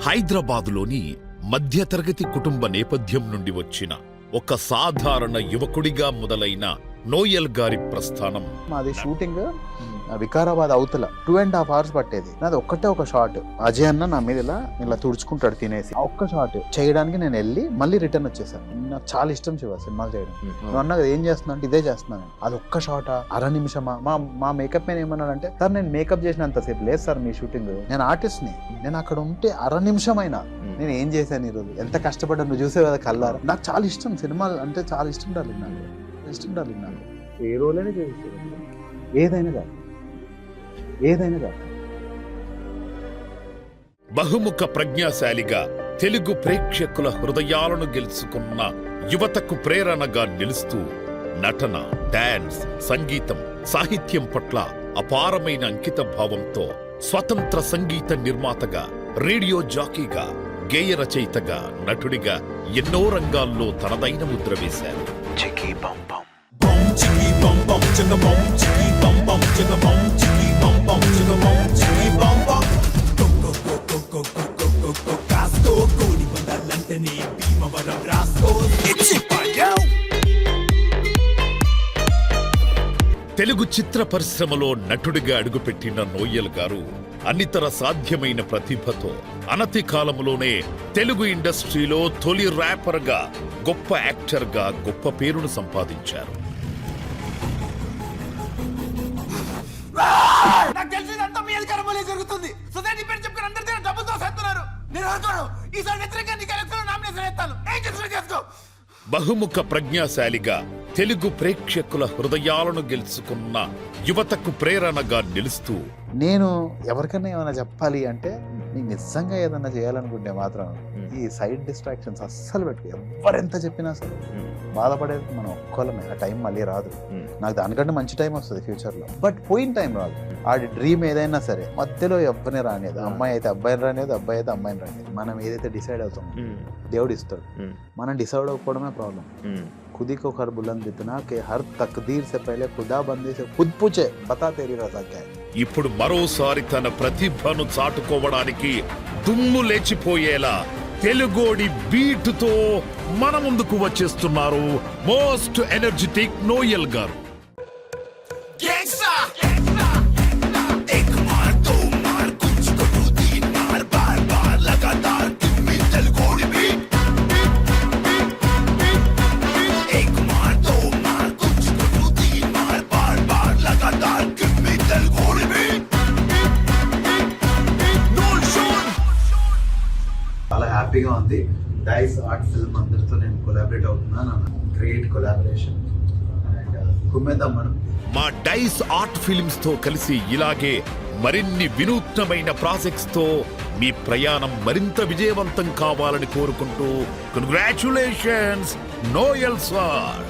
హైదరాబాదులోని మధ్యతరగతి కుటుంబ నేపథ్యం నుండి వచ్చిన ఒక సాధారణ యువకుడిగా మొదలైన నోయల్ గారి ప్రస్థానం. మాది షూటింగ్ వికారాబాద్ అవతల 2.5 hours పట్టేది. నాది ఒక్కటే ఒక షాట్. అజయ్ అన్న నా మీద ఇలా తుడుచుకుంటాడు తినేసి. ఆ ఒక్క షాట్ చేయడానికి నేను వెళ్ళి మళ్ళీ రిటర్న్ వచ్చేసాను. నాకు చాలా ఇష్టం శివ సినిమాలు చేయడం. నువ్వు అన్నా ఏం చేస్తున్నా అంటే ఇదే చేస్తున్నాను. అది ఒక్క షాట్, అర నిమిషమా. మా మేకప్ మ్యాన్ ఏమన్నాడంటే, సార్ నేను మేకప్ చేసినంతసేపు లేదు సార్ మీ షూటింగ్, నేను ఆర్టిస్ట్ ని, నేను అక్కడ ఉంటే అర నిమిషమైనా నేను ఏం చేశాను ఈరోజు, ఎంత కష్టపడ్డా నువ్వు చూసే కదా కల్లారా. నాకు చాలా ఇష్టం సినిమాలు అంటే, చాలా ఇష్టం డార్లింగ్, నాకు ఇష్టం డార్లింగ్. నాకు ఏ రోలైనా చేస్తాను, ఏదైనా కాదు, ఏదైనా కాదు. బహుముఖ ప్రజ్ఞాశాలిగా తెలుగు ప్రేక్షకుల హృదయాలను గెలుచుకున్న యువతకు ప్రేరణగా నిలుస్తూ నటన, డాన్స్, సంగీతం, సాహిత్యం పట్ల అపారమైన అంకిత భావంతో స్వతంత్ర సంగీత నిర్మాతగా, రేడియో జాకీగా, గేయ రచయితగా, నటుడిగా ఎన్నో రంగాల్లో తనదైన ముద్ర వేశారు. తెలుగు చిత్ర పరిశ్రమలో నటుడిగా అడుగుపెట్టిన నోయల్ గారు అన్నితర సాధ్యమైన ప్రతిభతో అనతి కాలంలోనే తెలుగు ఇండస్ట్రీలో తొలి ర్యాపర్గా, గొప్ప యాక్టర్గా గొప్ప పేరును సంపాదించారు. బహుముఖ ప్రజ్ఞాశాలిగా తెలుగు ప్రేక్షకుల హృదయాలను గెలుచుకున్న యువతకు ప్రేరణగా నిలుస్తూ, నేను ఎవరికైనా ఏమైనా చెప్పాలి అంటే, నీకు నిజంగా ఏదన్నా చేయాలనుకుంటే మాత్రం ఈ సైడ్ డిస్ట్రాక్షన్స్ అస్సలు పెట్టుకో. ఎవరెంత చెప్పినా సరే బాధపడేది మనం ఒక్కళ్ళమే. ఆ టైం మళ్ళీ రాదు. నాకు దానికంటే మంచి టైం వస్తుంది ఫ్యూచర్లో, బట్ పోయిన టైం రాదు. ఆడి డ్రీమ్ ఏదైనా సరే మధ్యలో ఎవరిని రానేది. అమ్మాయి అయితే అబ్బాయిని రానేది, అబ్బాయి అయితే అమ్మాయిని రానేది. మనం ఏదైతే డిసైడ్ అవుతాం దేవుడు ఇస్తాడు. మనం డిసైడ్ అవ్వకపోవడమే ప్రాబ్లం. खुदी को हर बुलंद इतना कि हर तकदीर से पहले खुदा बंदी से खुद पूछे बता तेरी रजा क्या है. ఇప్పుడు మరోసారి తన ప్రతిభను చాటుకోవడానికి దుమ్ము లేచిపోయేలా తెలుగోడి బీటుతో మన ముందుకు వచ్చేస్తున్నారు మోస్ట్ ఎనర్జెటిక్ నోయల్ గారు. చాలా హ్యాపీగా ఉంది. డైస్ ఆర్ట్ ఫిల్మ్ అందరితో నేను కొలాబరేట్ అవుతున్నాను. గ్రేట్ కొలాబరేషన్ అండ్ కుమ్మేద్దాం మనం. మా డైస్ ఆర్ట్ ఫిల్మ్స్ తో కలిసి ఇలాగే మరిన్ని వినూత్నమైన ప్రాజెక్ట్స్ తో మీ ప్రయాణం మరింత విజయవంతం కావాలని కోరుకుంటూ కంగ్రాచ్యులేషన్స్ నోయల్ సార్.